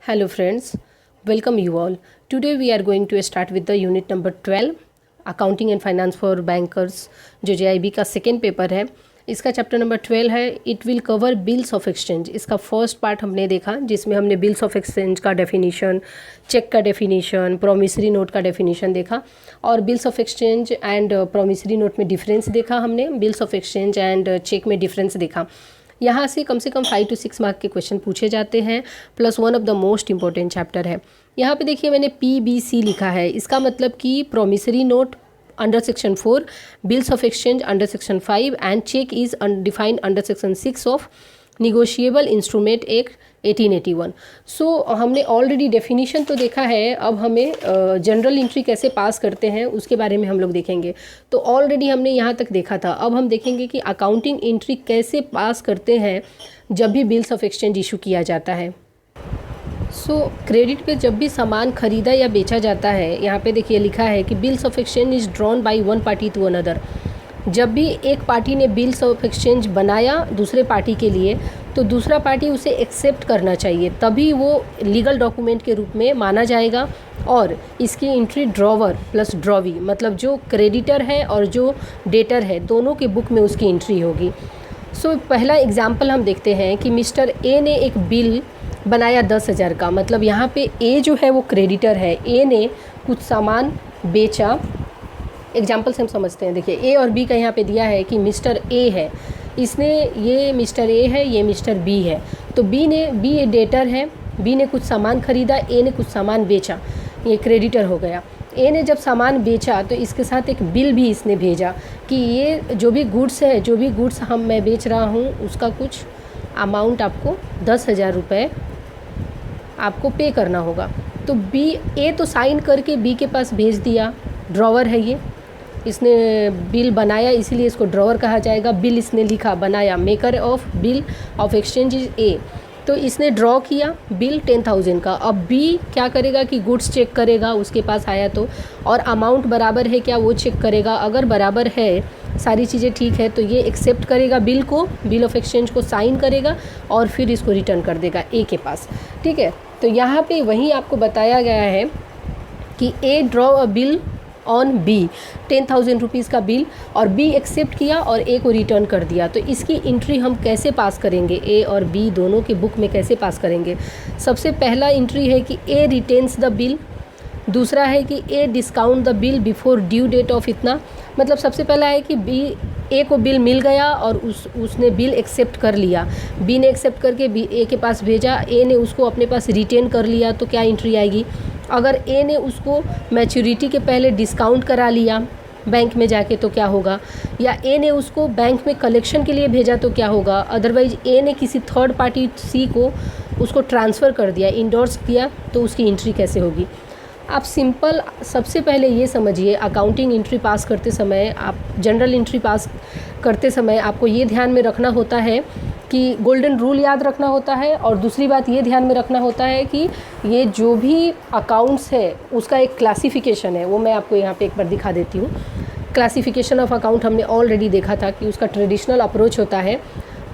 Hello friends, welcome you all. Today we are going to start with the unit number 12 accounting and finance for bankers जो JIB का second paper है। इसका chapter number 12 है। It will cover bills of exchange. इसका first part हमने देखा जिसमें हमने बिल्स ऑफ एक्सचेंज का डेफिनीशन, चेक का डेफिनीशन, प्रोमिसरी नोट का डेफिनीशन देखा और bills of exchange and promissory note में डिफरेंस देखा हमने, bills of exchange and cheque में डिफरेंस देखा। यहाँ से कम 5 to 6 मार्क के क्वेश्चन पूछे जाते हैं, plus one of the most important chapter है। यहाँ पे देखिए मैंने PBC लिखा है, इसका मतलब कि promissory note under section 4, bills of exchange under section 5 and cheque is defined under section 6 of negotiable instrument act 1881। So हमने ऑलरेडी डेफिनीशन तो देखा है, अब हमें जनरल एंट्री कैसे पास करते हैं उसके बारे में हम लोग देखेंगे। तो ऑलरेडी हमने यहाँ तक देखा था, अब हम देखेंगे कि अकाउंटिंग एंट्री कैसे पास करते हैं जब भी बिल्स ऑफ एक्सचेंज इशू किया जाता है। क्रेडिट पे जब भी सामान खरीदा या बेचा जाता है, यहाँ पे देखिए लिखा है कि bills of exchange is drawn by one party to another. जब भी एक पार्टी ने बिल्स ऑफ एक्सचेंज बनाया दूसरे पार्टी के लिए तो दूसरा पार्टी उसे एक्सेप्ट करना चाहिए, तभी वो लीगल डॉक्यूमेंट के रूप में माना जाएगा। और इसकी एंट्री ड्रॉवर प्लस ड्रॉवी, मतलब जो क्रेडिटर है और जो डेटर है दोनों के बुक में उसकी एंट्री होगी। पहला एग्जाम्पल हम देखते हैं कि मिस्टर ए ने एक बिल बनाया 10,000 का, मतलब यहाँ पे ए जो है वो क्रेडिटर है, ए ने कुछ सामान बेचा। एग्जाम्पल से हम समझते हैं, देखिए ए और बी का यहाँ पे दिया है कि मिस्टर ए है, इसने, ये मिस्टर ए है, ये मिस्टर बी है। तो बी डेटर है, बी ने कुछ सामान खरीदा, ए ने कुछ सामान बेचा, ये क्रेडिटर हो गया। ए ने जब सामान बेचा तो इसके साथ एक बिल भी इसने भेजा कि ये जो भी गुड्स है, जो भी गुड्स मैं बेच रहा हूँ उसका कुछ अमाउंट आपको 10,000 रुपये आपको पे करना होगा। तो ए तो साइन करके बी के पास भेज दिया, ड्रॉवर है ये, इसने बिल बनाया इसीलिए इसको ड्रॉवर कहा जाएगा। बिल इसने लिखा, बनाया, maker of bill of exchange is a. तो इसने ड्रॉ किया बिल 10,000 का। अब बी क्या करेगा कि गुड्स चेक करेगा, उसके पास आया तो, और अमाउंट बराबर है क्या वो चेक करेगा। अगर बराबर है, सारी चीज़ें ठीक है, तो ये एक्सेप्ट करेगा बिल को, बिल ऑफ एक्सचेंज को साइन करेगा और फिर इसको रिटर्न कर देगा ए के पास। ठीक है, तो यहाँ पे वही आपको बताया गया है कि A draw a bill on B, 10,000 rupees का बिल, और बी एक्सेप्ट किया और ए को रिटर्न कर दिया। तो इसकी एंट्री हम कैसे पास करेंगे, ए और बी दोनों के बुक में कैसे पास करेंगे। सबसे पहला एंट्री है कि ए रिटेन्स द बिल, दूसरा है कि A discount the bill before due date of इतना। मतलब सबसे पहला है कि ए को बिल मिल गया और उसने बिल एक्सेप्ट कर लिया, बी ने एक्सेप्ट करके ए के पास भेजा, ए ने उसको अपने पास रिटेन कर लिया, तो क्या एंट्री आएगी। अगर ए ने उसको मैच्योरिटी के पहले डिस्काउंट करा लिया बैंक में जाके तो क्या होगा, या ए ने उसको बैंक में कलेक्शन के लिए भेजा तो क्या होगा। अदरवाइज ए ने किसी थर्ड पार्टी सी को उसको ट्रांसफ़र कर दिया, इंडोर्स किया, तो उसकी एंट्री कैसे होगी। आप सिंपल सबसे पहले ये समझिए, अकाउंटिंग एंट्री पास करते समय, आप जनरल एंट्री पास करते समय आपको ये ध्यान में रखना होता है कि गोल्डन रूल याद रखना होता है, और दूसरी बात ये ध्यान में रखना होता है कि ये जो भी अकाउंट्स है उसका एक क्लासिफिकेशन है, वो मैं आपको यहाँ पे एक बार दिखा देती हूँ। क्लासिफिकेशन ऑफ अकाउंट हमने ऑलरेडी देखा था कि उसका ट्रेडिशनल अप्रोच होता है,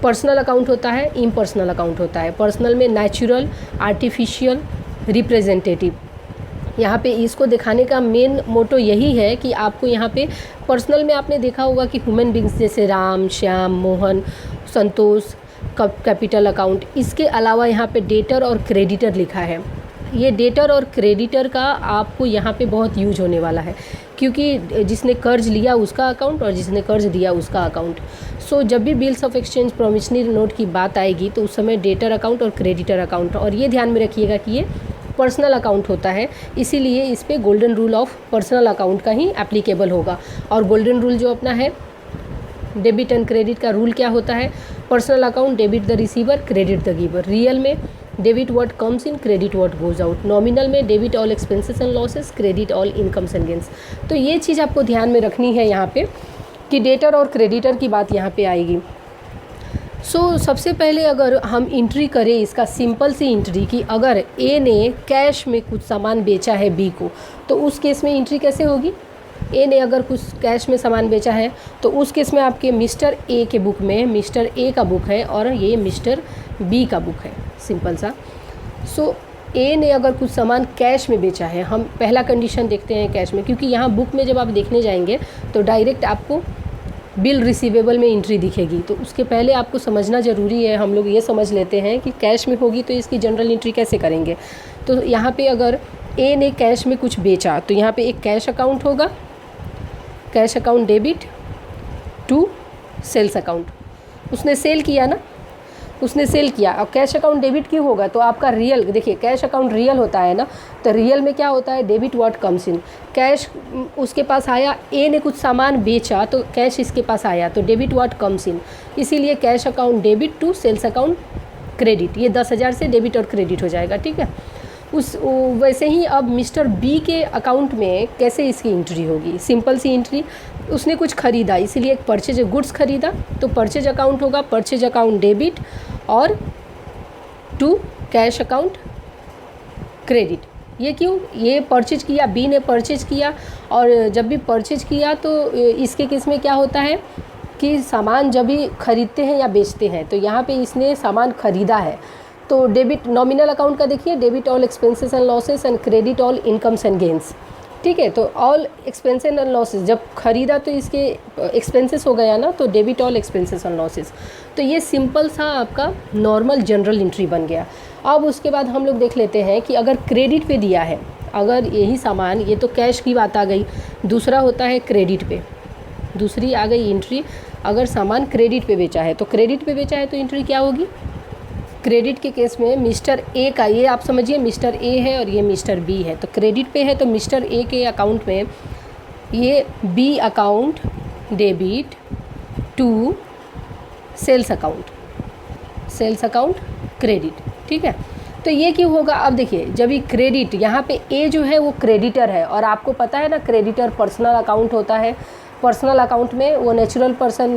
पर्सनल अकाउंट होता है, इम्पर्सनल अकाउंट होता है। पर्सनल में नेचुरल, आर्टिफिशियल, रिप्रेजेंटेटिव। यहाँ पे इसको दिखाने का मेन मोटो यही है कि आपको यहाँ पे पर्सनल में आपने देखा होगा कि ह्यूमन बींग्स जैसे राम, श्याम, मोहन, संतोष, कैपिटल अकाउंट। इसके अलावा यहाँ पे डेटर और क्रेडिटर लिखा है। ये डेटर और क्रेडिटर का आपको यहाँ पे बहुत यूज होने वाला है, क्योंकि जिसने कर्ज लिया उसका अकाउंट और जिसने कर्ज दिया उसका अकाउंट। जब भी bills of exchange promissory note की बात आएगी तो उस समय डेटर अकाउंट और क्रेडिटर अकाउंट, और ये ध्यान में रखिएगा कि ये पर्सनल अकाउंट होता है, इसीलिए इस पे golden rule of personal account का ही एप्लीकेबल होगा। और गोल्डन रूल जो अपना है, डेबिट एंड क्रेडिट का रूल क्या होता है, personal account debit the receiver, credit the giver. Real में debit what comes in, credit what goes out. Nominal में debit all expenses and losses, credit all incomes and gains. तो ये चीज़ आपको ध्यान में रखनी है यहाँ पे कि डेटर और क्रेडिटर की बात यहाँ पे आएगी। सबसे पहले अगर हम एंट्री करें, इसका सिंपल सी एंट्री कि अगर ए ने कैश में कुछ सामान बेचा है बी को, तो उस केस में एंट्री कैसे होगी। ए ने अगर कुछ कैश में सामान बेचा है तो उस केस में आपके मिस्टर ए के बुक में मिस्टर ए का बुक है और ये मिस्टर बी का बुक है, सिंपल सा। ए ने अगर कुछ सामान कैश में बेचा है, हम पहला कंडीशन देखते हैं कैश में, क्योंकि यहाँ बुक में जब आप देखने जाएंगे तो डायरेक्ट आपको बिल रिसीवेबल में एंट्री दिखेगी, तो उसके पहले आपको समझना ज़रूरी है। हम लोग ये समझ लेते हैं कि कैश में होगी तो इसकी जनरल एंट्री कैसे करेंगे। तो यहाँ पे अगर ए ने कैश में कुछ बेचा तो यहाँ पे एक कैश अकाउंट होगा, cash account debit to sales account. उसने सेल किया ना, उसने सेल किया। और कैश अकाउंट डेबिट क्यों होगा, तो आपका रियल, देखिए कैश अकाउंट रियल होता है ना, तो रियल में क्या होता है, debit what comes in. Cash उसके पास आया, ए ने कुछ सामान बेचा तो कैश इसके पास आया, तो डेबिट व्हाट कम्स इन, इसीलिए cash account debit to sales account credit. ये 10,000 से डेबिट और क्रेडिट हो जाएगा, ठीक है। वैसे ही अब मिस्टर बी के अकाउंट में कैसे इसकी एंट्री होगी, सिंपल सी एंट्री। उसने कुछ ख़रीदा, इसीलिए एक परचेज गुड्स ख़रीदा तो परचेज अकाउंट होगा, परचेज अकाउंट डेबिट और टू कैश अकाउंट क्रेडिट। ये क्यों, ये परचेज किया, बी ने परचेज किया, और जब भी परचेज किया तो इसके केस में क्या होता है कि सामान जब भी खरीदते हैं या बेचते हैं, तो यहाँ पे इसने सामान खरीदा है, तो डेबिट नॉमिनल अकाउंट का देखिए, debit all expenses and losses and credit all incomes and gains, ठीक है। तो ऑल एक्सपेंसेस एंड लॉसेस, जब खरीदा तो इसके एक्सपेंसेस हो गया ना, तो debit all expenses and losses. तो ये सिंपल सा आपका नॉर्मल जनरल एंट्री बन गया। अब उसके बाद हम लोग देख लेते हैं कि अगर क्रेडिट पे दिया है, अगर यही सामान, ये तो कैश की बात आ गई, दूसरा होता है क्रेडिट पे, दूसरी आ गई एंट्री। अगर सामान क्रेडिट पे बेचा है, तो क्रेडिट पे बेचा है तो एंट्री क्या होगी, क्रेडिट के केस में मिस्टर ए का, ये आप समझिए मिस्टर ए है और ये मिस्टर बी है, तो क्रेडिट पे है तो मिस्टर ए के अकाउंट में ये B account debit to sales account, sales account credit, ठीक है। तो ये क्यों होगा, अब देखिए जब ये क्रेडिट, यहाँ पे ए जो है वो क्रेडिटर है, और आपको पता है ना क्रेडिटर पर्सनल अकाउंट होता है। पर्सनल अकाउंट में वो नेचुरल पर्सन,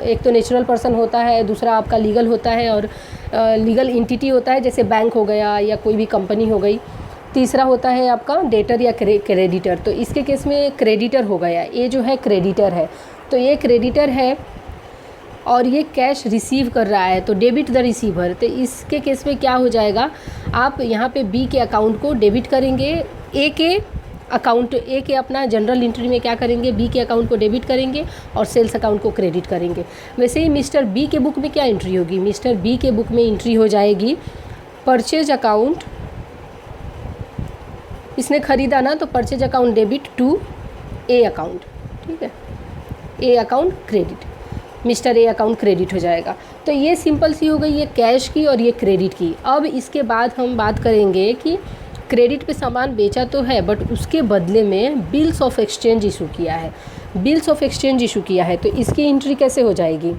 एक तो नेचुरल पर्सन होता है, दूसरा आपका लीगल होता है, और लीगल एंटिटी होता है जैसे बैंक हो गया या कोई भी कंपनी हो गई। तीसरा होता है आपका डेटर या क्रेडिटर। तो इसके केस में क्रेडिटर हो गया, ये जो है क्रेडिटर है, तो ये क्रेडिटर है और ये कैश रिसीव कर रहा है, तो डेबिट द रिसीवर। तो इसके केस में क्या हो जाएगा, आप यहाँ पे बी के अकाउंट को डेबिट करेंगे, ए के अकाउंट, ए के अपना जनरल एंट्री में क्या करेंगे, बी के अकाउंट को डेबिट करेंगे और सेल्स अकाउंट को क्रेडिट करेंगे। वैसे ही मिस्टर बी के बुक में क्या एंट्री होगी, मिस्टर बी के बुक में एंट्री हो जाएगी परचेज अकाउंट, इसने ख़रीदा ना, तो purchase account debit to A account, ठीक है, A account credit, mister A account credit हो जाएगा। तो ये सिंपल सी हो गई, ये कैश की और ये क्रेडिट की। अब इसके बाद हम बात करेंगे कि क्रेडिट पे सामान बेचा तो है, बट उसके बदले में बिल्स ऑफ एक्सचेंज इशू किया है, बिल्स ऑफ एक्सचेंज इशू किया है, तो इसकी एंट्री कैसे हो जाएगी।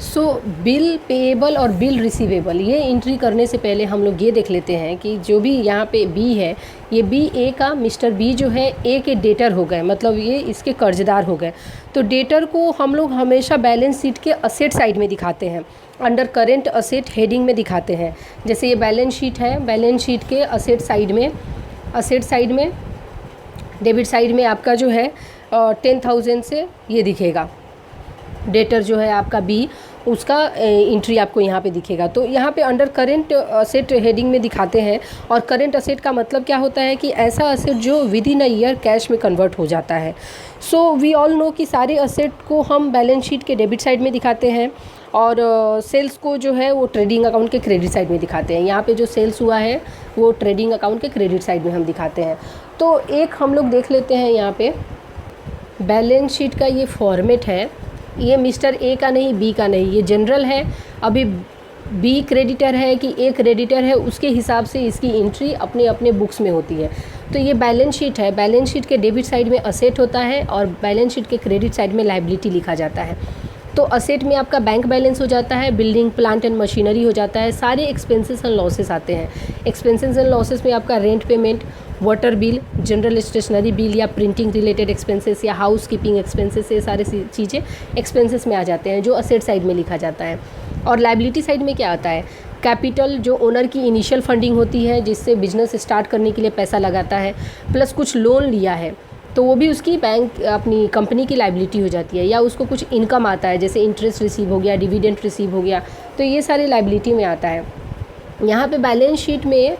सो बिल पेएबल और बिल रिसीवेबल, ये एंट्री करने से पहले हम लोग ये देख लेते हैं कि जो भी यहाँ पे बी है, ये बी ए का, मिस्टर बी जो है ए के डेटर हो गए, मतलब ये इसके कर्जदार हो गए। तो डेटर को हम लोग हमेशा बैलेंस शीट के असेट साइड में दिखाते हैं, अंडर करेंट असेट हेडिंग में दिखाते हैं। जैसे ये बैलेंस शीट है, बैलेंस शीट के असेट साइड में, असेट साइड में डेबिट साइड में आपका जो है 10,000 से ये दिखेगा, डेटर जो है आपका बी, उसका एंट्री आपको यहाँ पे दिखेगा। तो यहाँ पे अंडर करेंट असेट हेडिंग में दिखाते हैं, और करेंट असेट का मतलब क्या होता है कि ऐसा असेट जो with in a year cash में कन्वर्ट हो जाता है। सो वी ऑल नो कि सारे असेट को हम बैलेंस शीट के डेबिट साइड में दिखाते हैं, और सेल्स को जो है वो ट्रेडिंग अकाउंट के क्रेडिट साइड में दिखाते हैं। यहाँ पे जो सेल्स हुआ है वो ट्रेडिंग अकाउंट के क्रेडिट साइड में हम दिखाते हैं। तो एक हम लोग देख लेते हैं यहाँ पे बैलेंस शीट का ये फॉर्मेट है, ये मिस्टर ए का नहीं, बी का नहीं, ये जनरल है। अभी बी क्रेडिटर है कि ए क्रेडिटर है, उसके हिसाब से इसकी एंट्री अपने अपने बुक्स में होती है। तो ये बैलेंस शीट है, बैलेंस शीट के डेबिट साइड में असेट होता है और बैलेंस शीट के क्रेडिट साइड में लायबिलिटी लिखा जाता है। तो असेट में आपका बैंक बैलेंस हो जाता है, बिल्डिंग प्लांट एंड मशीनरी हो जाता है, सारे एक्सपेंसेस एंड लॉसेस आते हैं। एक्सपेंसेस एंड लॉसेस में आपका rent payment, water bill, general stationery bill या प्रिंटिंग रिलेटेड एक्सपेंसेस या हाउस कीपिंग एक्सपेंसेस, ये सारे चीज़ें एक्सपेंसेस में आ जाते हैं जो असेट साइड में लिखा जाता है। और लायबिलिटी साइड में क्या आता है, कैपिटल जो ओनर की इनिशियल फंडिंग होती है जिससे बिजनेस स्टार्ट करने के लिए पैसा लगाता है, प्लस कुछ लोन लिया है तो वो भी उसकी बैंक अपनी कंपनी की लायबिलिटी हो जाती है, या उसको कुछ इनकम आता है जैसे इंटरेस्ट रिसीव हो गया, डिविडेंड रिसीव हो गया, तो ये सारी लायबिलिटी में आता है। यहाँ पे बैलेंस शीट में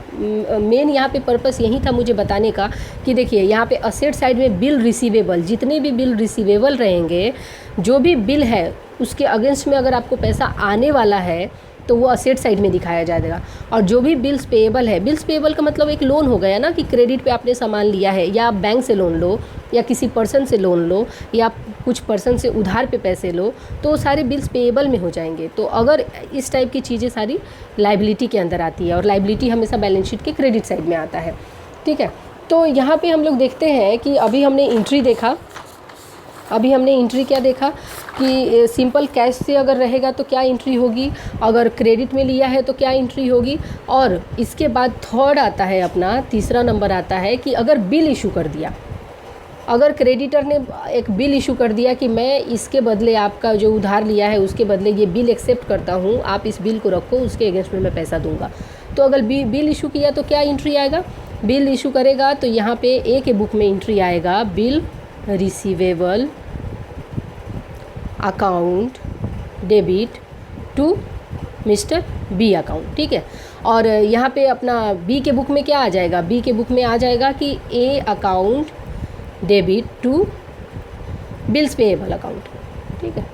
मेन यहाँ पे पर्पस यही था मुझे बताने का कि देखिए यहाँ पे असेट साइड में बिल रिसीवेबल, जितने भी बिल रिसीवेबल रहेंगे, जो भी बिल है उसके अगेंस्ट में अगर आपको पैसा आने वाला है तो वो असेट साइड में दिखाया जाएगा। और जो भी बिल्स पेएबल है, बिल्स पेएबल का मतलब एक लोन हो गया ना, कि क्रेडिट पे आपने सामान लिया है, या आप बैंक से लोन लो या किसी पर्सन से लोन लो या कुछ पर्सन से उधार पे पैसे लो, तो वो सारे बिल्स पेएबल में हो जाएंगे। तो अगर इस टाइप की चीज़ें सारी लाइबिलिटी के अंदर आती है, और लाइबिलिटी हमेशा बैलेंस शीट के क्रेडिट साइड में आता है। ठीक है, तो यहाँ पे हम लोग देखते हैं कि अभी हमने एंट्री देखा, अभी हमने एंट्री क्या देखा कि सिंपल कैश से अगर रहेगा तो क्या एंट्री होगी, अगर क्रेडिट में लिया है तो क्या एंट्री होगी, और इसके बाद थर्ड आता है अपना, तीसरा नंबर आता है कि अगर बिल इशू कर दिया, अगर क्रेडिटर ने एक बिल इशू कर दिया कि मैं इसके बदले आपका जो उधार लिया है उसके बदले ये बिल एक्सेप्ट करता हूँ, आप इस बिल को रखो, उसके अगेंस्ट में मैं पैसा दूंगा। तो अगर बिल इशू किया तो क्या एंट्री आएगा, बिल इशू करेगा तो यहाँ पे ए के बुक में एंट्री आएगा bill receivable account debit to mister B account. ठीक है, और यहाँ पे अपना बी के बुक में क्या आ जाएगा, बी के बुक में आ जाएगा कि A account debit to bills payable account. ठीक है,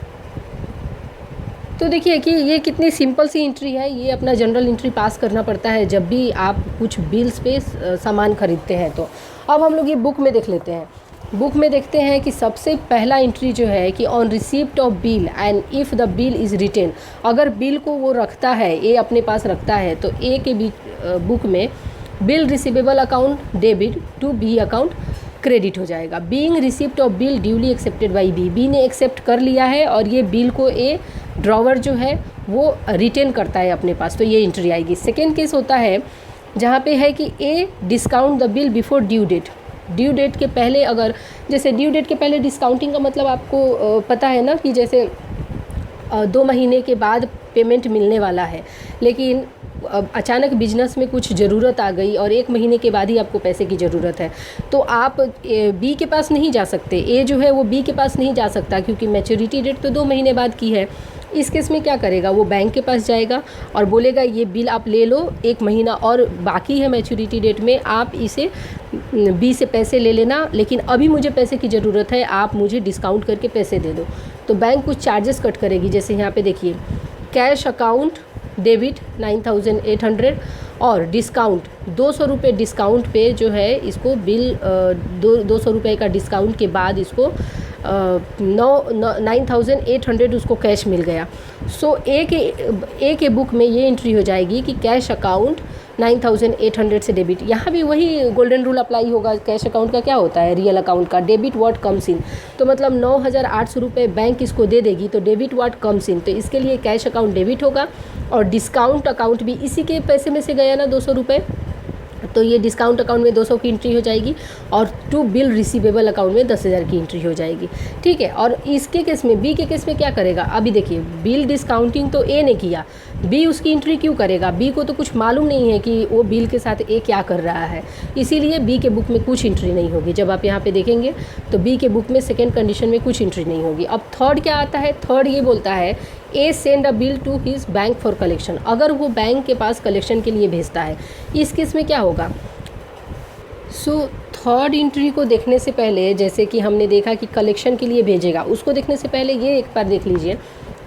तो देखिए कि ये कितनी सिंपल सी एंट्री है। ये अपना जनरल एंट्री पास करना पड़ता है जब भी आप कुछ बिल्स पे सामान खरीदते हैं। तो अब हम लोग ये बुक में देख लेते हैं। बुक में देखते हैं कि सबसे पहला एंट्री जो है कि on receipt of bill and if the bill is retain, अगर बिल को वो रखता है, ए अपने पास रखता है, तो ए के बुक में bill receivable account debit to B account credit हो जाएगा। Being receipt of bill duly accepted by B, B ने एक्सेप्ट कर लिया है और ये बिल को ए ड्रॉवर जो है वो रिटेन करता है अपने पास, तो ये एंट्री आएगी। सेकेंड केस होता है जहाँ पे है कि A discount the bill before due date, due date के पहले, अगर जैसे ड्यू डेट के पहले डिस्काउंटिंग का मतलब आपको पता है ना कि जैसे 2 महीने के बाद पेमेंट मिलने वाला है, लेकिन अचानक बिजनेस में कुछ ज़रूरत आ गई और 1 महीने के बाद ही आपको पैसे की ज़रूरत है, तो आप बी के पास नहीं जा सकते, ए जो है वो बी के पास नहीं जा सकता क्योंकि मैच्योरिटी डेट तो 2 महीने बाद की है। इस केस में क्या करेगा, वो बैंक के पास जाएगा और बोलेगा ये बिल आप ले लो, 1 महीना और बाकी है मैच्योरिटी डेट में, आप इसे बी से पैसे ले लेना, लेकिन अभी मुझे पैसे की ज़रूरत है, आप मुझे डिस्काउंट करके पैसे दे दो। तो बैंक कुछ चार्जेस कट करेगी, जैसे यहाँ पे देखिए कैश अकाउंट डेबिट 9800 और डिस्काउंट 200 रुपये डिस्काउंट पे जो है इसको बिल 200 रुपये का डिस्काउंट के बाद इसको 9800 उसको कैश मिल गया। सो ए के बुक में ये एंट्री हो जाएगी कि कैश अकाउंट 9800 से डेबिट। यहाँ भी वही गोल्डन रूल अप्लाई होगा। कैश अकाउंट का क्या होता है, रियल अकाउंट का डेबिट व्हाट कम्स इन, तो मतलब 9800 रुपये बैंक इसको दे देगी, तो डेबिट व्हाट कम्स इन, तो इसके लिए कैश अकाउंट डेबिट होगा और डिस्काउंट अकाउंट भी इसी के पैसे में से गया ना 200 रुपये, तो ये डिस्काउंट अकाउंट में 200 की एंट्री हो जाएगी और टू बिल रिसीवेबल अकाउंट में 10,000 की एंट्री हो जाएगी। ठीक है, और इसके केस में बी के केस में क्या करेगा, अभी देखिए बिल डिस्काउंटिंग तो ए ने किया, बी उसकी एंट्री क्यों करेगा, बी को तो कुछ मालूम नहीं है कि वो बिल के साथ ए क्या कर रहा है, इसीलिए बी के बुक में कुछ एंट्री नहीं होगी। जब आप यहाँ पे देखेंगे तो बी के बुक में सेकेंड कंडीशन में कुछ एंट्री नहीं होगी। अब थर्ड क्या आता है, थर्ड ये बोलता है A send a bill to his bank for collection, अगर वो बैंक के पास कलेक्शन के लिए भेजता है, इस केस में क्या होगा। सो थर्ड एंट्री को देखने से पहले, जैसे कि हमने देखा कि कलेक्शन के लिए भेजेगा, उसको देखने से पहले ये एक बार देख लीजिए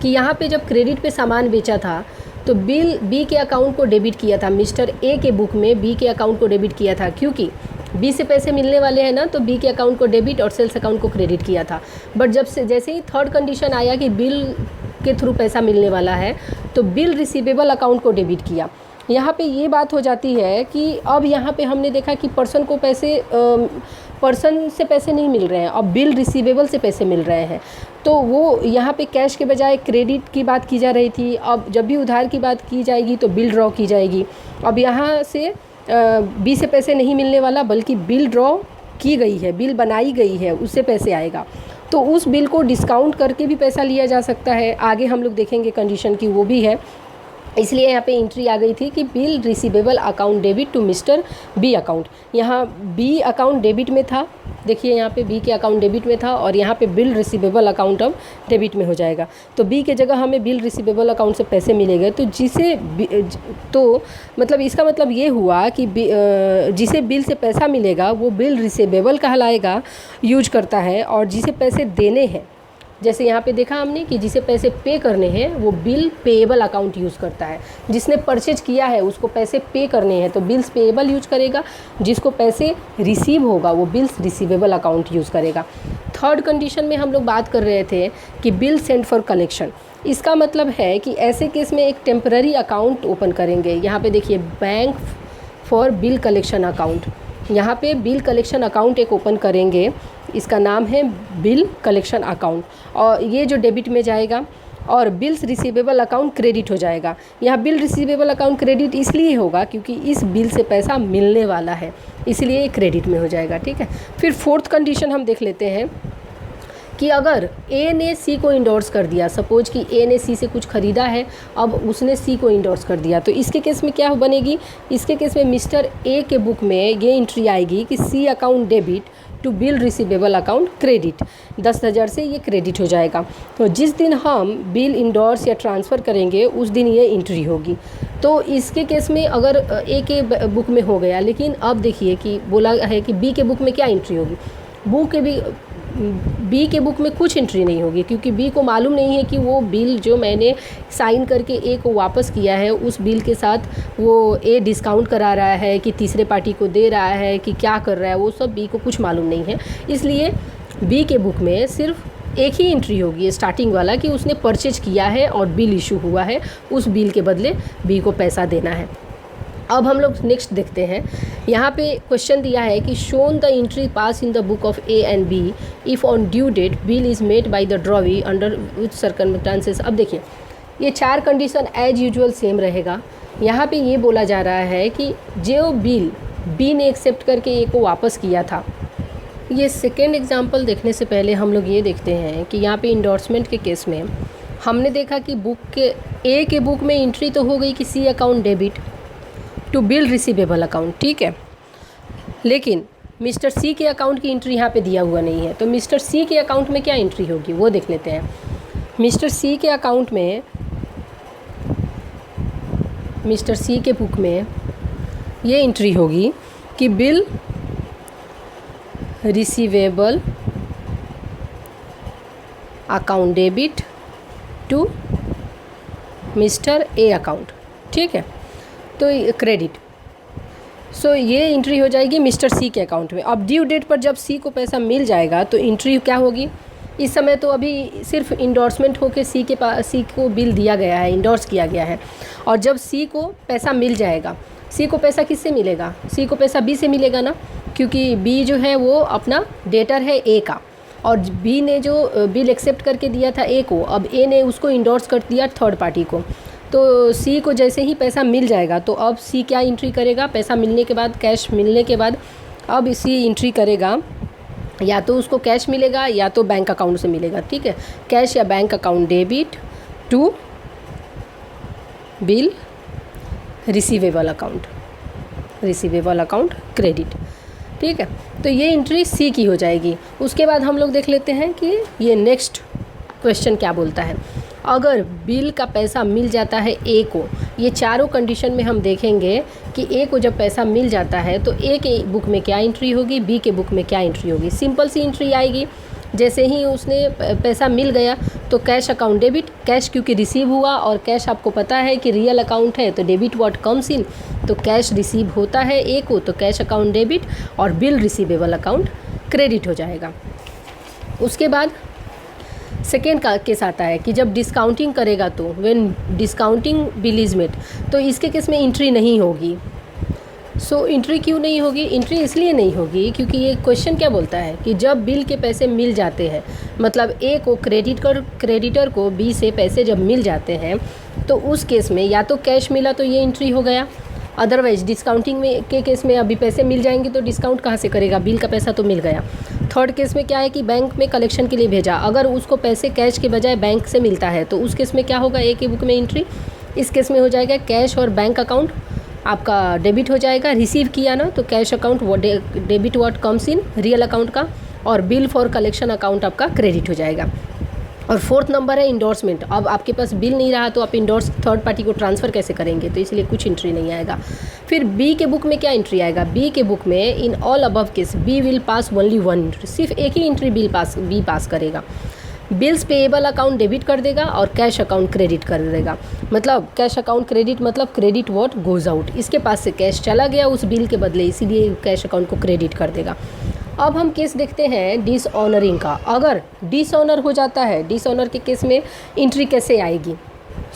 कि यहाँ पे जब क्रेडिट पे सामान बेचा था तो बिल बी के अकाउंट को डेबिट किया था, मिस्टर ए के बुक में बी के अकाउंट को डेबिट किया था, क्योंकि बी से पैसे मिलने वाले हैं ना, तो बी के अकाउंट को डेबिट और सेल्स अकाउंट को क्रेडिट किया था। बट जब से जैसे ही थर्ड कंडीशन आया कि बिल के थ्रू पैसा मिलने वाला है, तो बिल रिसीवेबल अकाउंट को डेबिट किया। यहाँ पे ये बात हो जाती है कि अब यहाँ पे हमने देखा कि पर्सन को पैसे पर्सन से पैसे नहीं मिल रहे हैं, अब बिल रिसीवेबल से पैसे मिल रहे हैं, तो वो यहाँ पे कैश के बजाय क्रेडिट की बात की जा रही थी। अब जब भी उधार की बात की जाएगी तो बिल ड्रॉ की जाएगी। अब यहाँ से बी से पैसे नहीं मिलने वाला, बल्कि बिल ड्रॉ की गई है, बिल बनाई गई है, उससे पैसे आएगा, तो उस बिल को डिस्काउंट करके भी पैसा लिया जा सकता है। आगे हम लोग देखेंगे कंडीशन की वो भी है, इसलिए यहाँ पे एंट्री आ गई थी कि bill receivable account debit to mister B account. यहाँ बी अकाउंट डेबिट में था देखिए यहाँ पे बी के अकाउंट डेबिट में था और यहाँ पे बिल रिसीवेबल अकाउंट अब डेबिट में हो जाएगा। तो बी के जगह हमें बिल रिसीवेबल अकाउंट से पैसे मिलेंगे, तो तो मतलब इसका मतलब ये हुआ कि जिसे बिल से पैसा मिलेगा वो बिल रिसीवेबल कहलाएगा, यूज करता है। और जिसे पैसे देने हैं, जैसे यहाँ पे देखा हमने कि जिसे पैसे पे करने हैं वो बिल पेएबल अकाउंट यूज़ करता है। जिसने परचेज किया है उसको पैसे पे करने हैं तो बिल्स पेएबल यूज करेगा। जिसको पैसे रिसीव होगा वो बिल्स रिसीवेबल अकाउंट यूज़ करेगा। थर्ड कंडीशन में हम लोग बात कर रहे थे कि बिल सेंड फॉर कलेक्शन। इसका मतलब है कि ऐसे केस में एक टेम्पररी अकाउंट ओपन करेंगे। यहाँ पे देखिए bank for bill collection account, यहाँ पे बिल कलेक्शन अकाउंट एक ओपन करेंगे, इसका नाम है बिल कलेक्शन अकाउंट, और ये जो डेबिट में जाएगा और बिल्स रिसीवेबल अकाउंट क्रेडिट हो जाएगा। यहाँ बिल रिसीवेबल अकाउंट क्रेडिट इसलिए होगा क्योंकि इस बिल से पैसा मिलने वाला है, इसलिए ये क्रेडिट में हो जाएगा। ठीक है, फिर फोर्थ कंडीशन हम देख लेते हैं कि अगर ए ने सी को इंडोर्स कर दिया, सपोज कि ए ने सी से कुछ ख़रीदा है, अब उसने सी को इंडोर्स कर दिया, तो इसके केस में क्या बनेगी, इसके केस में मिस्टर ए के बुक में ये एंट्री आएगी कि C account debit to bill receivable account credit, 10,000 से ये क्रेडिट हो जाएगा। तो जिस दिन हम बिल इंडोर्स या ट्रांसफ़र करेंगे उस दिन ये एंट्री होगी। तो इसके केस में अगर ए के बुक में हो गया, लेकिन अब देखिए कि बोला है कि बी के बुक में क्या एंट्री होगी, बी के बुक में कुछ एंट्री नहीं होगी, क्योंकि बी को मालूम नहीं है कि वो बिल जो मैंने साइन करके ए को वापस किया है उस बिल के साथ वो ए डिस्काउंट करा रहा है कि तीसरे पार्टी को दे रहा है कि क्या कर रहा है, वो सब बी को कुछ मालूम नहीं है। इसलिए बी के बुक में सिर्फ एक ही एंट्री होगी स्टार्टिंग वाला कि उसने परचेज किया है और बिल इशू हुआ है, उस बिल के बदले बी को पैसा देना है। अब हम लोग नेक्स्ट देखते हैं। यहाँ पे क्वेश्चन दिया है कि shown the entry pass in the book of A and B if on due date bill is made by the drawee under which circumstances. अब देखिए ये 4 कंडीशन एज यूजुअल सेम रहेगा। यहाँ पे ये बोला जा रहा है कि जो बिल बी ने एक्सेप्ट करके ए को वापस किया था, ये सेकेंड एग्जाम्पल देखने से पहले हम लोग ये देखते हैं कि यहाँ पे इंडोर्समेंट के केस में हमने देखा कि बुक के ए के बुक में एंट्री तो हो गई कि C account debit to bill receivable account, ठीक है, लेकिन मिस्टर सी के अकाउंट की एंट्री यहाँ पे दिया हुआ नहीं है। तो मिस्टर सी के अकाउंट में क्या एंट्री होगी वो देख लेते हैं। मिस्टर सी के अकाउंट में, मिस्टर सी के बुक में ये एंट्री होगी कि bill receivable account debit to mister A account, ठीक है, तो क्रेडिट। सो ये एंट्री हो जाएगी मिस्टर सी के अकाउंट में। अब ड्यू डेट पर जब सी को पैसा मिल जाएगा तो एंट्री क्या होगी, इस समय तो अभी सिर्फ इंडोर्समेंट होके सी के पास सी को बिल दिया गया है, इंडोर्स किया गया है, और जब सी को पैसा मिल जाएगा, सी को पैसा किससे मिलेगा, सी को पैसा बी से मिलेगा ना, क्योंकि बी जो है वो अपना डेटर है ए का, और बी ने जो बिल एक्सेप्ट करके दिया था ए को, अब ए ने उसको इंडोर्स कर दिया थर्ड पार्टी को। तो सी को जैसे ही पैसा मिल जाएगा तो अब सी क्या एंट्री करेगा, पैसा मिलने के बाद, कैश मिलने के बाद अब सी एंट्री करेगा, या तो उसको कैश मिलेगा या तो बैंक अकाउंट से मिलेगा, ठीक है, कैश या bank account debit to bill receivable account, receivable account credit, ठीक है। तो ये एंट्री सी की हो जाएगी। उसके बाद हम लोग देख लेते हैं कि ये नेक्स्ट क्वेश्चन क्या बोलता है। अगर बिल का पैसा मिल जाता है ए को, ये चारों कंडीशन में हम देखेंगे कि ए को जब पैसा मिल जाता है तो ए के बुक में क्या एंट्री होगी, बी के बुक में क्या एंट्री होगी। सिंपल सी एंट्री आएगी, जैसे ही उसने पैसा मिल गया तो कैश अकाउंट डेबिट, कैश क्योंकि रिसीव हुआ, और कैश आपको पता है कि रियल अकाउंट है तो डेबिट व्हाट कम्स इन, तो कैश रिसीव होता है ए को तो कैश अकाउंट डेबिट, और बिल रिसीवेबल अकाउंट क्रेडिट हो जाएगा। उसके बाद सेकेंड का केस आता है कि जब डिस्काउंटिंग करेगा तो when discounting bill is made, तो इसके केस में एंट्री नहीं होगी। सो एंट्री क्यों नहीं होगी, एंट्री इसलिए नहीं होगी क्योंकि ये क्वेश्चन क्या बोलता है कि जब बिल के पैसे मिल जाते हैं, मतलब ए को क्रेडिटर को बी से पैसे जब मिल जाते हैं तो उस केस में या तो कैश मिला तो ये एंट्री हो गया, अदरवाइज डिस्काउंटिंग में के केस में अभी पैसे मिल जाएंगे तो डिस्काउंट कहाँ से करेगा, बिल का पैसा तो मिल गया। थर्ड केस में क्या है कि बैंक में कलेक्शन के लिए भेजा, अगर उसको पैसे कैश के बजाय बैंक से मिलता है तो उस केस में क्या होगा, ए के बुक में एंट्री, इस केस में हो जाएगा कैश और बैंक अकाउंट आपका डेबिट हो जाएगा। रिसीव किया ना तो cash account debit what comes in real account का, और बिल फॉर कलेक्शन अकाउंट आपका क्रेडिट हो जाएगा। और फोर्थ नंबर है इंडोर्समेंट। अब आपके पास बिल नहीं रहा तो आप इंडोर्स थर्ड पार्टी को ट्रांसफ़र कैसे करेंगे, तो इसलिए कुछ एंट्री नहीं आएगा। फिर बी के बुक में क्या एंट्री आएगा, बी के बुक में in all above case B will pass only one entry, सिर्फ एक ही एंट्री बी पास करेगा। बिल्स पेएबल अकाउंट डेबिट कर देगा और कैश अकाउंट क्रेडिट कर देगा। मतलब कैश अकाउंट क्रेडिट मतलब क्रेडिट व्हाट गोज़ आउट, इसके पास से कैश चला गया उस बिल के बदले, इसीलिए कैश अकाउंट को क्रेडिट कर देगा। अब हम केस देखते हैं डिसऑनरिंग का। अगर डिसऑनर हो जाता है, डिसऑनर के केस में एंट्री कैसे आएगी।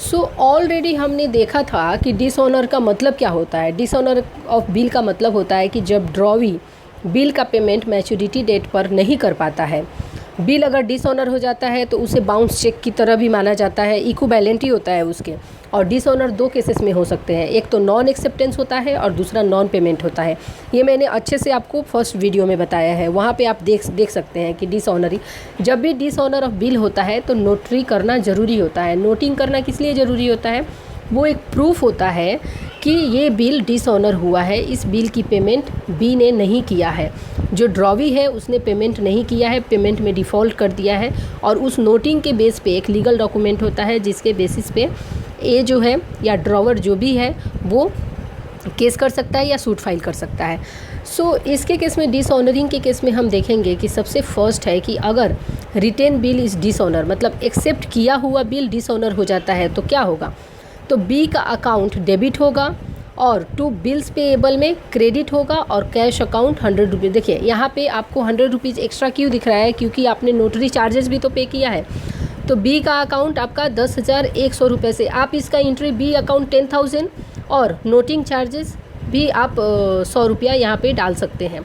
सो ऑलरेडी हमने देखा था कि डिसऑनर का मतलब क्या होता है। डिसऑनर ऑफ बिल का मतलब होता है कि जब ड्रॉवी बिल का पेमेंट मैच्योरिटी डेट पर नहीं कर पाता है। बिल अगर डिसऑनर हो जाता है तो उसे बाउंस चेक की तरह भी माना जाता है, इक्विवेलेंट ही होता है उसके। और डिसऑनर दो केसेस में हो सकते हैं, एक तो नॉन एक्सेप्टेंस होता है और दूसरा नॉन पेमेंट होता है। ये मैंने अच्छे से आपको फर्स्ट वीडियो में बताया है, वहाँ पे आप देख सकते हैं कि डिसऑनरिंग, जब भी डिसऑनर ऑफ बिल होता है तो नोटरी करना ज़रूरी होता है। नोटिंग करना किस लिए ज़रूरी होता है, वो एक प्रूफ होता है कि ये बिल डिसऑनर हुआ है, इस बिल की पेमेंट बी ने नहीं किया है। जो ड्रॉवी है उसने पेमेंट नहीं किया है, पेमेंट में डिफ़ॉल्ट कर दिया है, और उस नोटिंग के बेस पे एक लीगल डॉक्यूमेंट होता है जिसके बेसिस पे ए जो है या ड्रॉवर जो भी है वो केस कर सकता है या सूट फाइल कर सकता है। सो इसके केस में डिसऑनरिंग के केस में हम देखेंगे कि सबसे फर्स्ट है कि अगर रिटेन बिल इज़ डिसऑनर, मतलब एक्सेप्ट किया हुआ बिल डिसऑनर हो जाता है तो क्या होगा, तो बी का अकाउंट डेबिट होगा और टू बिल्स पेएबल में क्रेडिट होगा और कैश अकाउंट 100 रुपीज़। देखिए यहाँ पे आपको 100 रुपीज़ एक्स्ट्रा क्यों दिख रहा है, क्योंकि आपने नोटरी चार्जेस भी तो पे किया है। तो बी का अकाउंट आपका 10,100 रुपये से, आप इसका एंट्री बी अकाउंट 10,000 और नोटिंग चार्जेस भी आप 100 रुपया यहाँ पे डाल सकते हैं।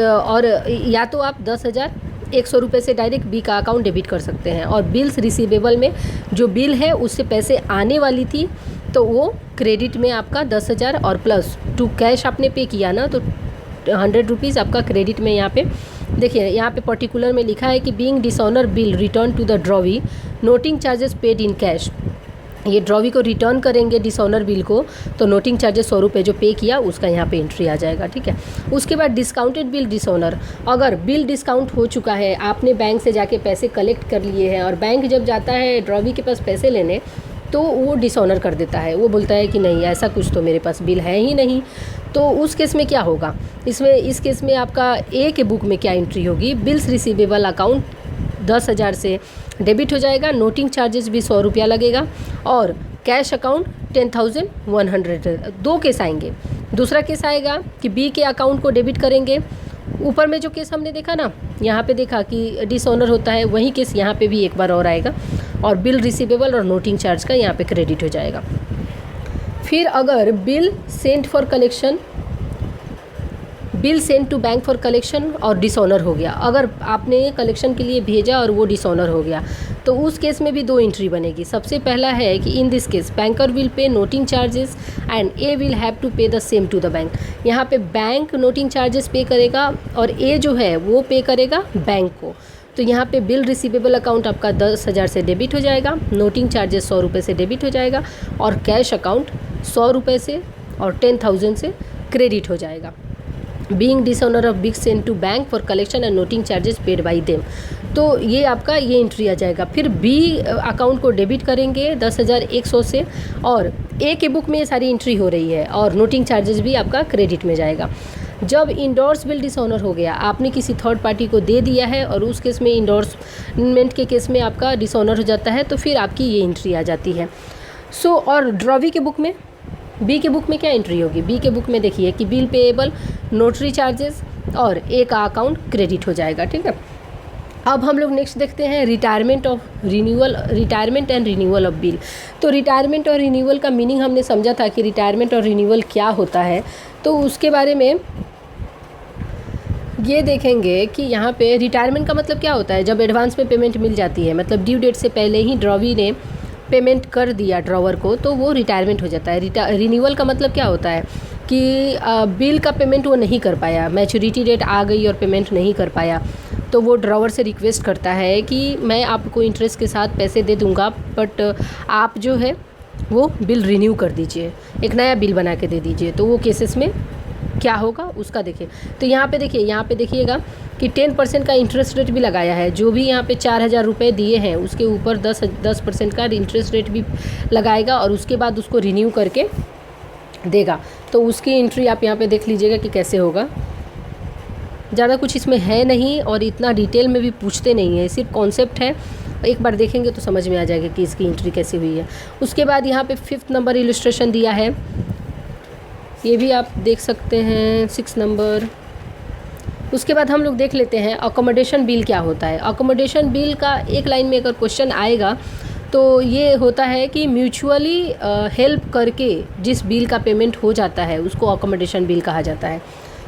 और या तो आप 10,100 रुपये से डायरेक्ट बी का अकाउंट डेबिट कर सकते हैं। और बिल्स रिसीवेबल में जो बिल है उससे पैसे आने वाली थी तो वो क्रेडिट में आपका 10,000 और प्लस टू कैश आपने पे किया ना तो 100 रुपीज़ आपका क्रेडिट में यहाँ पे। देखिए यहाँ पे पर्टिकुलर में लिखा है कि being dishonour bill return to the drawee noting charges paid in cash. ये ड्रॉवी को रिटर्न करेंगे डिसऑनर बिल को तो नोटिंग चार्जेस 100 रुपये जो पे किया उसका यहाँ पे एंट्री आ जाएगा, ठीक है। उसके बाद डिस्काउंटेड बिल डिसऑनर, अगर बिल डिस्काउंट हो चुका है, आपने बैंक से जाके पैसे कलेक्ट कर लिए हैं और बैंक जब जाता है ड्रॉवी के पास पैसे लेने तो वो डिसऑनर कर देता है, वो बोलता है कि नहीं ऐसा कुछ तो मेरे पास बिल है ही नहीं। तो उस केस में क्या होगा, इस केस में आपका ए के बुक में क्या एंट्री होगी, बिल्स रिसीवेबल अकाउंट 10,000 से डेबिट हो जाएगा, नोटिंग चार्जेस भी 100 रुपया लगेगा और कैश अकाउंट 10,100। दो केस आएंगे। दूसरा केस आएगा कि बी के अकाउंट को डेबिट करेंगे। ऊपर में जो केस हमने देखा ना, यहाँ पे देखा कि डिसऑनर होता है, वही केस यहाँ पे भी एक बार और आएगा और बिल रिसीवेबल और नोटिंग चार्ज का यहाँ पे क्रेडिट हो जाएगा। फिर अगर bill sent to bank for collection और डिसऑनर हो गया, अगर आपने कलेक्शन के लिए भेजा और वो डिसऑनर हो गया तो उस केस में भी दो एंट्री बनेगी। सबसे पहला है कि in this case banker will pay noting charges and A will have to pay the same to the bank. यहाँ पे बैंक नोटिंग चार्जेस पे करेगा और ए जो है वो पे करेगा बैंक को। तो यहाँ पे बिल रिसीवेबल अकाउंट आपका 10,000 से डेबिट हो जाएगा, नोटिंग चार्जेस 100 रुपये से डेबिट हो जाएगा और कैश अकाउंट 100 रुपये से और 10,000 से क्रेडिट हो जाएगा। Being dishonour of bill sent to bank for collection and noting charges paid by them, तो ये आपका ये एंट्री आ जाएगा। फिर बी अकाउंट को डेबिट करेंगे 10,100 से और ए के बुक में ये सारी एंट्री हो रही है और नोटिंग चार्जेस भी आपका क्रेडिट में जाएगा। जब इंडोर्स बिल डिसऑनर हो गया, आपने किसी थर्ड पार्टी को दे दिया है और उस केस में इंडोर्समेंट के केस में आपका डिसऑनर हो जाता है तो फिर आपकी ये एंट्री आ जाती है। सो और ड्रॉवी के बुक में, बी के बुक में क्या एंट्री होगी, बी के बुक में देखिए कि बिल पेएबल, नोटरी चार्जेस और ए का अकाउंट क्रेडिट हो जाएगा, ठीक है। अब हम लोग नेक्स्ट देखते हैं retirement and renewal of bill. तो रिटायरमेंट और रिन्यूअल का मीनिंग हमने समझा था कि रिटायरमेंट और रिन्यूअल क्या होता है, तो उसके बारे में ये देखेंगे कि यहाँ पे रिटायरमेंट का मतलब क्या होता है, जब एडवांस में पेमेंट मिल जाती है, मतलब ड्यू डेट से पहले ही ड्रॉवी ने पेमेंट कर दिया ड्रॉवर को तो वो रिटायरमेंट हो जाता है। रिन्यूअल का मतलब क्या होता है कि बिल का पेमेंट वो नहीं कर पाया, मैच्योरिटी डेट आ गई और पेमेंट नहीं कर पाया तो वो ड्रॉवर से रिक्वेस्ट करता है कि मैं आपको इंटरेस्ट के साथ पैसे दे दूंगा बट आप जो है वो बिल रिन्यू कर दीजिए, एक नया बिल बना के दे दीजिए। तो वो केसेस में क्या होगा उसका देखिए। तो यहाँ पे देखिए, यहाँ पे देखिएगा कि 10% का इंटरेस्ट रेट भी लगाया है। जो भी यहाँ पे 4,000 रुपये दिए हैं उसके ऊपर 10% का इंटरेस्ट रेट भी लगाएगा और उसके बाद उसको रिन्यू करके देगा। तो उसकी एंट्री आप यहाँ पे देख लीजिएगा कि कैसे होगा। ज़्यादा कुछ इसमें है नहीं और इतना डिटेल में भी पूछते नहीं है, सिर्फ कॉन्सेप्ट है। एक बार देखेंगे तो समझ में आ जाएगा कि इसकी एंट्री कैसे हुई है। उसके बाद यहाँ पे 5th नंबर इलस्ट्रेशन दिया है, ये भी आप देख सकते हैं 6 नंबर। उसके बाद हम लोग देख लेते हैं अकोमोडेशन बिल क्या होता है। अकोमोडेशन बिल का एक लाइन में अगर क्वेश्चन आएगा तो ये होता है कि म्यूचुअली हेल्प करके जिस बिल का पेमेंट हो जाता है उसको अकोमोडेशन बिल कहा जाता है।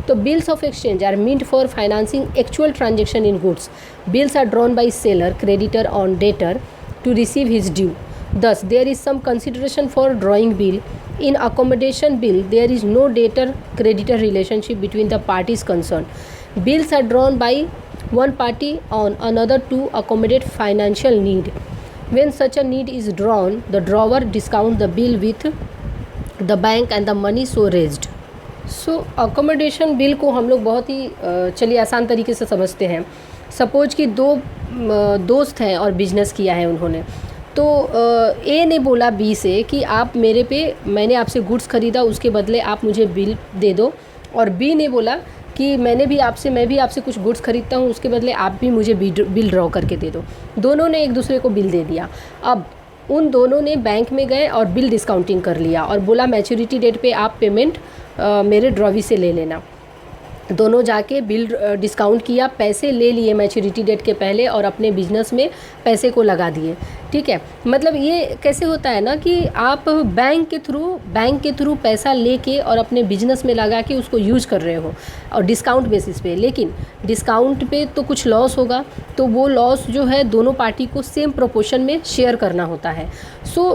तो bills of exchange are meant for financing actual transaction in goods. Bills are drawn by seller creditor on debtor to receive his due. Thus, there is some consideration for drawing bill. In accommodation bill, there is no debtor-creditor relationship between the parties concerned. Bills are drawn by one party on another to accommodate financial need. When such a need is drawn, the drawer discounts the bill with the bank and the money so raised. So, accommodation bill को हम लोग बहुत ही चलिए आसान तरीके से समझते हैं। सपोज कि दो दोस्त हैं और बिजनेस किया है उन्होंने। तो ए ने बोला बी से कि आप मैंने आपसे गुड्स ख़रीदा, उसके बदले आप मुझे बिल दे दो। और बी ने बोला कि मैं भी आपसे कुछ गुड्स ख़रीदता हूँ, उसके बदले आप भी मुझे बिल ड्रॉ करके दे दो। दोनों ने एक दूसरे को बिल दे दिया। अब उन दोनों ने बैंक में गए और बिल डिस्काउंटिंग कर लिया और बोला मैच्योरिटी डेट पे आप पेमेंट मेरे ड्रॉवी से ले लेना। दोनों जाके बिल डिस्काउंट किया, पैसे ले लिए मैच्योरिटी डेट के पहले और अपने बिजनेस में पैसे को लगा दिए। ठीक है, मतलब ये कैसे होता है ना कि आप बैंक के थ्रू पैसा लेके और अपने बिजनेस में लगा के उसको यूज़ कर रहे हो और डिस्काउंट बेसिस पे। लेकिन डिस्काउंट पे तो कुछ लॉस होगा, तो वो लॉस जो है दोनों पार्टी को सेम प्रोपोर्शन में शेयर करना होता है। सो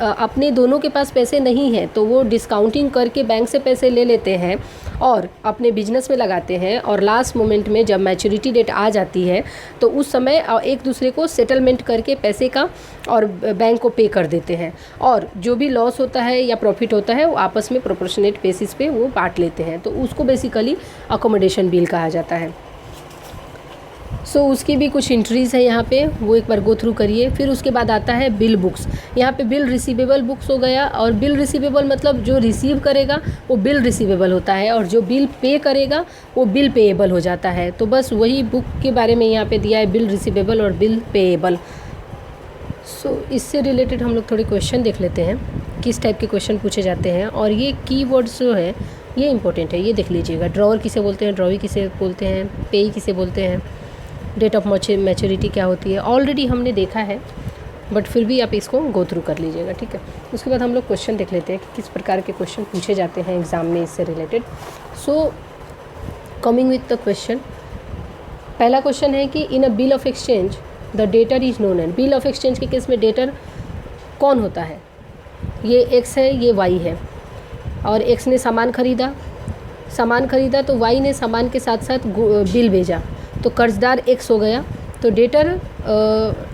अपने दोनों के पास पैसे नहीं हैं तो वो डिस्काउंटिंग करके बैंक से पैसे ले लेते हैं और अपने बिजनेस में लगाते हैं और लास्ट मोमेंट में जब मैच्योरिटी डेट आ जाती है तो उस समय एक दूसरे को सेटलमेंट करके पैसे का और बैंक को पे कर देते हैं और जो भी लॉस होता है या प्रॉफिट होता है वो आपस में प्रोपोर्शनेट बेसिस पे वो बांट लेते हैं। तो उसको बेसिकली अकोमोडेशन बिल कहा जाता है। सो उसकी भी कुछ एंट्रीज़ है यहाँ पे, वो एक बार गो थ्रू करिए। फिर उसके बाद आता है बिल बुक्स। यहाँ पे बिल रिसीवेबल बुक्स हो गया और बिल रिसीवेबल मतलब जो रिसीव करेगा वो बिल रिसीवेबल होता है और जो बिल पे करेगा वो बिल पेएबल हो जाता है। तो बस वही बुक के बारे में यहाँ पे दिया है, बिल रिसीवेबल और बिल पेएबल। सो इससे रिलेटेड हम लोग थोड़े क्वेश्चन देख लेते हैं, किस टाइप के क्वेश्चन पूछे जाते हैं। और ये कीवर्ड्स जो है ये इंपॉर्टेंट है, ये देख लीजिएगा। ड्रॉवर किसे बोलते हैं, ड्रॉवी किसे बोलते हैं, पेई किसे बोलते हैं, डेट ऑफ मैच्योरिटी क्या होती है, ऑलरेडी हमने देखा है बट फिर भी आप इसको गो थ्रू कर लीजिएगा। ठीक है, उसके बाद हम लोग क्वेश्चन देख लेते हैं कि किस प्रकार के क्वेश्चन पूछे जाते हैं एग्ज़ाम में इससे related. So coming with the question, पहला क्वेश्चन है कि in a bill of exchange the debtor is known and. Bill of exchange के केस में डेटर कौन होता है, ये एक्स है, ये वाई है। और एक्स ने सामान खरीदा तो वाई ने सामान के साथ साथ बिल भेजा, तो कर्जदार एक्स हो गया। तो debtor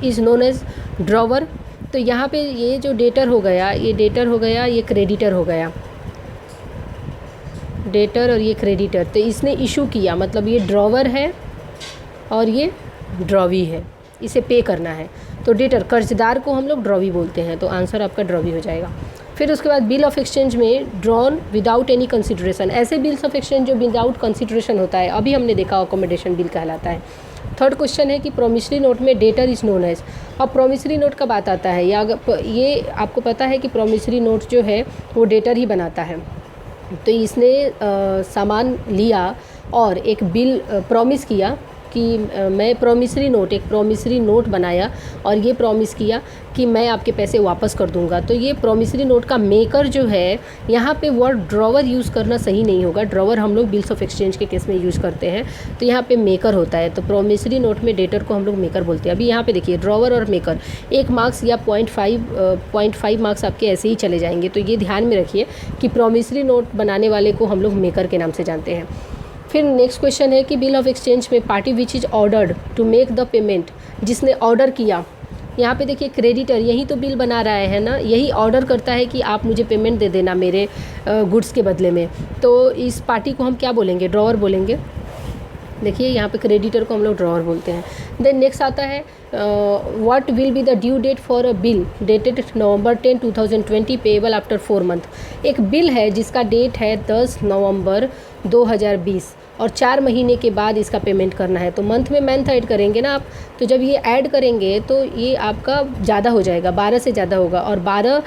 is known as drawer. तो यहाँ पे ये जो डेटर हो गया, ये क्रेडिटर हो गया, डेटर और ये क्रेडिटर। तो इसने इशू किया, मतलब ये ड्रॉवर है और ये ड्रॉवी है, इसे पे करना है। तो डेटर, कर्जदार को हम लोग ड्रॉवी बोलते हैं, तो आंसर आपका ड्रॉवी हो जाएगा। फिर उसके बाद बिल ऑफ एक्सचेंज में ड्रॉन विदाउट एनी कंसिडरेशन, ऐसे बिल्स ऑफ एक्सचेंज जो विदाउट कंसिडरेशन होता है, अभी हमने देखा अकोमोडेशन बिल कहलाता है। थर्ड क्वेश्चन है कि प्रोमिसरी नोट में डेटर इज़ नोन एज। अब प्रोमिसरी नोट कब आता है, या ये आपको पता है कि प्रोमिसरी नोट जो है वो डेटर ही बनाता है। तो इसने सामान लिया और एक बिल प्रॉमिस किया कि मैं एक प्रॉमिसरी नोट बनाया और ये प्रॉमिस किया कि मैं आपके पैसे वापस कर दूंगा। तो ये प्रॉमिसरी नोट का मेकर जो है, यहाँ पे वर्ड ड्रॉवर यूज़ करना सही नहीं होगा। ड्रॉवर हम लोग बिल्स ऑफ एक्सचेंज के केस में यूज़ करते हैं, तो यहाँ पे मेकर होता है। तो प्रॉमिसरी नोट में डेटर को हम लोग मेकर बोलते हैं। अभी यहाँ पे देखिए ड्रॉवर और मेकर, 1 मार्क्स या 0.5 मार्क्स आपके ऐसे ही चले जाएंगे। तो ये ध्यान में रखिए कि प्रॉमिसरी नोट बनाने वाले को हम लोग मेकर के नाम से जानते हैं। फिर नेक्स्ट क्वेश्चन है कि बिल ऑफ एक्सचेंज में party which is ordered to make the payment, जिसने ऑर्डर किया यहाँ पे देखिए क्रेडिटर यही तो बिल बना रहा है ना, यही ऑर्डर करता है कि आप मुझे पेमेंट दे देना मेरे गुड्स के बदले में। तो इस पार्टी को हम क्या बोलेंगे, ड्रॉअर बोलेंगे। देखिए यहाँ पे क्रेडिटर को हम लोग ड्रॉअर बोलते हैं। देन नेक्स्ट आता है what will be the due date for a bill dated November 10, 2020 payable after 4 month. एक बिल है जिसका डेट है 10 नवंबर 2020 और 4 महीने के बाद इसका पेमेंट करना है। तो मंथ में मंथ ऐड करेंगे ना आप, तो जब ये ऐड करेंगे तो ये आपका ज़्यादा हो जाएगा, 12 से ज़्यादा होगा। और 12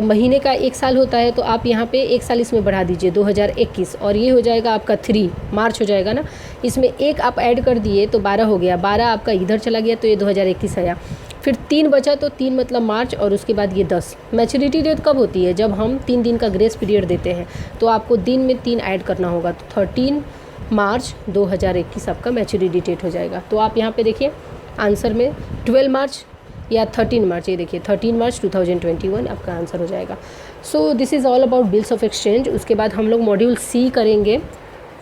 महीने का 1 साल होता है, तो आप यहाँ पे 1 साल इसमें बढ़ा दीजिए 2021, और ये हो जाएगा आपका 3 मार्च हो जाएगा ना। इसमें 1 आप ऐड कर दिए तो 12 हो गया, 12 आपका इधर चला गया तो ये 2021 आया। फिर 3 बचा तो 3 मतलब मार्च, और उसके बाद ये 10। मैच्योरिटी डेट कब होती है, जब हम 3 दिन का ग्रेस पीरियड देते हैं, तो आपको दिन में 3 ऐड करना होगा। तो 13 मार्च 2021 आपका मैच्योरिटी डेट हो जाएगा। तो आप यहाँ पे देखिए आंसर में 12 मार्च या 13 मार्च, ये देखिए 13 मार्च 2021 आपका आंसर हो जाएगा। So this is all about bills of exchange. उसके बाद हम लोग मॉड्यूल सी करेंगे।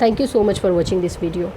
Thank you so much for watching this video.